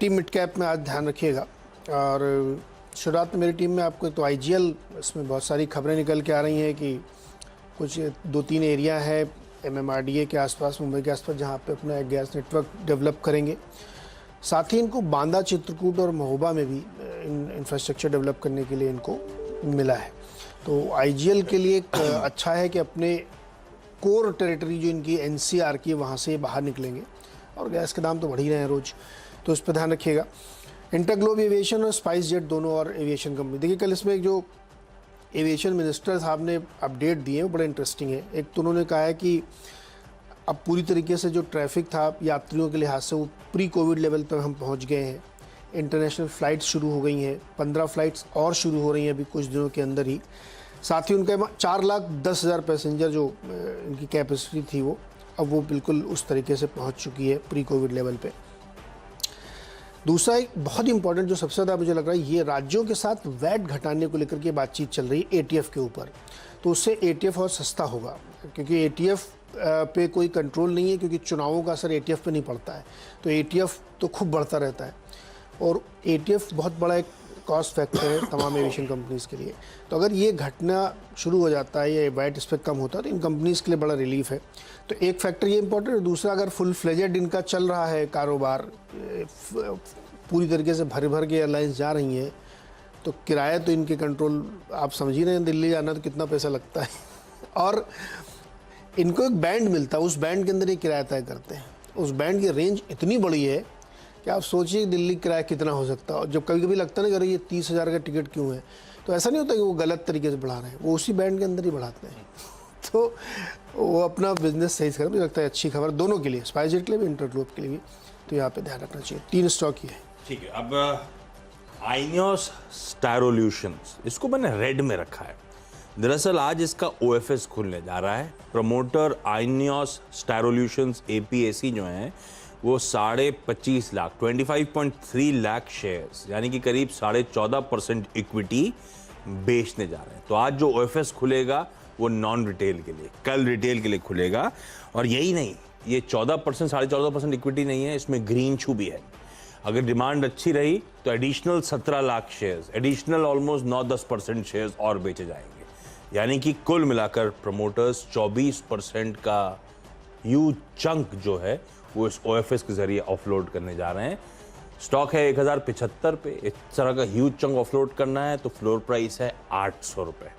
Team mid cap में आज ध्यान रखिएगा। और शुरुआत में मेरी टीम में आपको तो आईजीएल, इसमें बहुत सारी खबरें निकल के आ रही हैं कि कुछ 2-3 एरिया है एमएमआरडीए के आसपास, मुंबई के आसपास, जहां पे अपना एक गैस नेटवर्क डेवलप करेंगे। साथ ही इनको बांदा, चित्रकूट और महोबा में भी इंफ्रास्ट्रक्चर डेवलप करने के लिए इनको मिला है। तो आईजीएल के लिए एक अच्छा है कि अपने कोर टेरिटरी जो इनकी एनसीआर की, वहाँ से बाहर निकलेंगे। और गैस के दाम तो बढ़ ही रहे हैं रोज़, तो इस पर ध्यान रखिएगा। इंटरग्लोब एविएशन और स्पाइस जेट दोनों और एविएशन कंपनी, देखिए कल इसमें जो एविएशन मिनिस्टर साहब ने अपडेट दिए हैं वो बड़े इंटरेस्टिंग है। एक तो उन्होंने कहा है कि अब पूरी तरीके से जो ट्रैफिक था यात्रियों के लिहाज से वो प्री कोविड लेवल तक हम पहुंच गए हैं। इंटरनेशनल फ़्लाइट्स शुरू हो गई हैं, 15 फ़्लाइट्स और शुरू हो रही हैं अभी कुछ दिनों के अंदर ही। साथ ही उनका 4,10,000 पैसेंजर जो इनकी कैपेसिटी थी वो अब वो बिल्कुल उस तरीके से पहुंच चुकी है प्री कोविड लेवल पे। दूसरा एक बहुत ही इंपॉर्टेंट जो सबसे ज़्यादा मुझे लग रहा है, ये राज्यों के साथ वैट घटाने को लेकर के बातचीत चल रही है एटीएफ के ऊपर। तो उससे एटीएफ और सस्ता होगा, क्योंकि एटीएफ पे कोई कंट्रोल नहीं है, क्योंकि चुनावों का असर एटीएफ पे नहीं पड़ता है। तो एटीएफ तो खूब बढ़ता रहता है और एटीएफ बहुत बड़ा एक कॉस्ट फैक्टर है तमाम एविएशन कंपनीज़ के लिए। तो अगर ये घटना शुरू हो जाता है, ये वैट इस पर कम होता है, तो इन कंपनीज़ के लिए बड़ा रिलीफ है। तो एक फैक्टर ये इंपॉर्टेंट है। दूसरा, अगर फुल फ्लेजेड इनका चल रहा है कारोबार, पूरी तरीके से भर भर के एयरलाइंस जा रही हैं, तो किराया तो इनके कंट्रोल, आप समझ ही रहे हैं, दिल्ली जाना तो कितना पैसा लगता है। और इनको एक बैंड मिलता है, उस बैंड के अंदर ये किराया तय करते हैं। उस बैंड की रेंज इतनी बड़ी है कि आप सोचिए दिल्ली किराया कितना हो सकता है। और जब कभी कभी लगता है ना कि अरे ये 30,000 का टिकट क्यों है, तो ऐसा नहीं होता कि वो गलत तरीके से बढ़ा रहे हैं, वो उसी बैंड के अंदर ही बढ़ाते हैं। तो वो अपना बिजनेस सही कर, मुझे लगता है अच्छी खबर दोनों के लिए, स्पाइस जेट के लिए भी, इंटरग्लोब के लिए भी। तो यहाँ पे ध्यान रखना चाहिए। 3 स्टॉक ही है। ठीक है, अब आइनियोस स्टायरोल्यूशंस, इसको मैंने रेड में रखा है। दरअसल आज इसका ओएफएस खुलने जा रहा है। प्रमोटर आइनियोस स्टायरोल्यूशंस एपीएसी जो है वो 25.5 लाख 25.3 लाख शेयर्स, यानी कि करीब 14.5% इक्विटी बेचने जा रहे हैं। तो आज जो ओएफएस खुलेगा वो नॉन रिटेल के लिए, कल रिटेल के लिए खुलेगा। और यही नहीं, ये 14%, 14.5% इक्विटी नहीं है, इसमें ग्रीन शू भी है। अगर डिमांड अच्छी रही तो additional 17 lakh shares, additional almost 9-10% shares और बेचे जाएंगे। यानी कि कुल मिलाकर प्रमोटर्स 24% का ह्यूज चंक जो है वो इस ओएफएस के जरिए ऑफलोड करने जा रहे हैं। स्टॉक है 1075 पे। इस तरह का ह्यूज चंक ऑफलोड करना है तो फ्लोर प्राइस है 800 रुपये।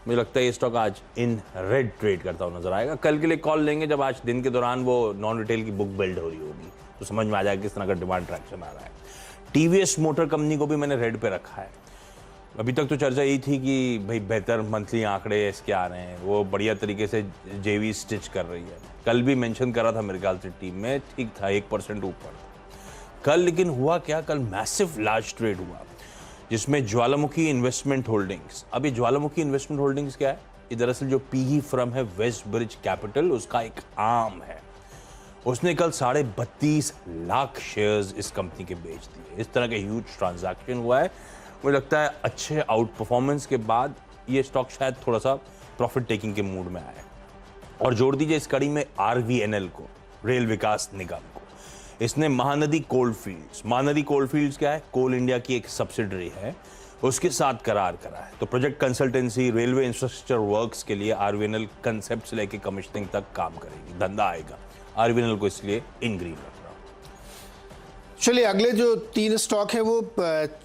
मुझे लगता है ये स्टॉक आज इन रेड ट्रेड करता हुआ नजर आएगा। कल के लिए कॉल लेंगे जब आज दिन के दौरान वो नॉन रिटेल की बुक बिल्ड हो रही होगी, तो समझ में आ जाएगा किस तरह का डिमांड ट्रैक्शन आ रहा है। टीवीएस मोटर कंपनी को भी मैंने रेड पे रखा है। अभी तक तो चर्चा यही थी कि भाई बेहतर मंथली आंकड़े इसके आ रहे हैं, वो बढ़िया तरीके से जेवी स्टिच कर रही है। कल भी मेंशन करा था मेरे ख्याल से टीम में, ठीक था, 1% ऊपर कल। लेकिन हुआ क्या, कल मैसिव लार्ज ट्रेड हुआ जिसमें ज्वालामुखी इन्वेस्टमेंट होल्डिंग्स। अब ये ज्वालामुखी इन्वेस्टमेंट होल्डिंग्स क्या है? ये दरअसल जो पीई फर्म है वेस्ट ब्रिज कैपिटल, उसका एक आर्म है। उसने कल 32.5 लाख शेयर्स इस कंपनी के बेच दिए। इस तरह का ह्यूज ट्रांजैक्शन हुआ है। मुझे लगता है अच्छे आउट परफॉर्मेंस के बाद ये स्टॉक शायद थोड़ा सा प्रॉफिट टेकिंग के मूड में आया। और जोड़ दीजिए इस कड़ी में आरवीएनएल को, रेल विकास निगम को। इसने महानदी कोलफील्ड्स, महानदी कोलफील्ड्स क्या है? कोल इंडिया की एक सब्सिडरी है, उसके साथ करार करा है। तो project consultancy, railway infrastructure works के लिए आरवीएनएल कंसेप्ट से लेकर कमिश्निंग तक काम करेगी, धंधा आएगा। आरवीएनएल को इसलिए इन ग्रीन रख रहा हूं। चलिए अगले जो 3 स्टॉक है वो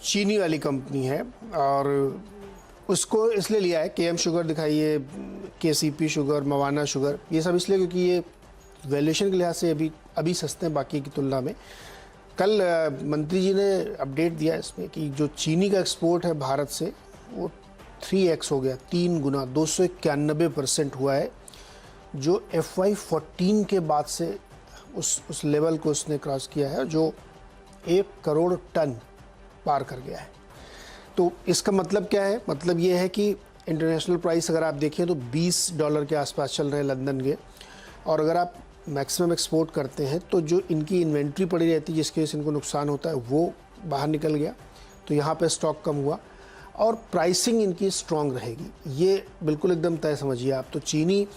चीनी वाली कंपनी है, और उसको इसलिए लिया है, केएम शुगर दिखाइए, केसीपी शुगर, मवाना शुगर, ये सब इसलिए क्योंकि ये वैल्यूएशन के लिहाज से अभी सस्ते हैं बाकी की तुलना में। कल मंत्री जी ने अपडेट दिया इसमें कि जो चीनी का एक्सपोर्ट है भारत से वो 3x हो गया, 3 गुना, 291% हुआ है, जो FY14 के बाद से उस लेवल को उसने क्रॉस किया है, जो 1 करोड़ टन पार कर गया है। तो इसका मतलब क्या है? मतलब ये है कि इंटरनेशनल प्राइस अगर आप देखें तो $20 के आसपास चल रहे हैं लंदन के, और अगर आप मैक्सिमम एक्सपोर्ट करते हैं तो जो इनकी इन्वेंट्री पड़ी रहती है जिसके वजह से इनको नुकसान होता है वो बाहर निकल गया। तो यहाँ पे स्टॉक कम हुआ और प्राइसिंग इनकी स्ट्रॉन्ग रहेगी, ये बिल्कुल एकदम तय समझिए आप। तो चीनी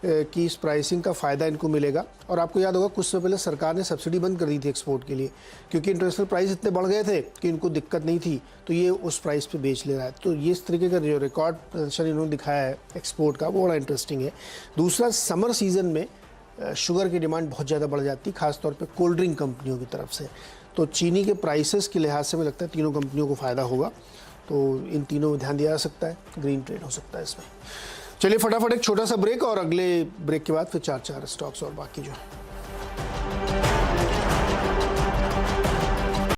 की इस प्राइसिंग का फ़ायदा इनको मिलेगा। और आपको याद होगा कुछ समय पहले सरकार ने सब्सिडी बंद कर दी थी एक्सपोर्ट के लिए, क्योंकि इंटरनेशनल प्राइस इतने बढ़ गए थे कि इनको दिक्कत नहीं थी, तो ये उस प्राइस पे बेच ले रहा है। तो ये इस तरीके का जो रिकॉर्ड प्रदर्शन इन्होंने दिखाया है एक्सपोर्ट का, वो बड़ा इंटरेस्टिंग है। दूसरा, समर सीज़न में शुगर की डिमांड बहुत ज़्यादा बढ़ जाती है, खासतौर पे कोल्ड ड्रिंक कंपनियों की तरफ से। तो चीनी के प्राइसेस के लिहाज से मुझे लगता है तीनों कंपनियों को फ़ायदा होगा, तो इन तीनों में ध्यान दिया जा सकता है, ग्रीन ट्रेड हो सकता है इसमें। चलिए फटाफट एक छोटा सा ब्रेक, और अगले ब्रेक के बाद फिर चार स्टॉक्स और बाकी जो है।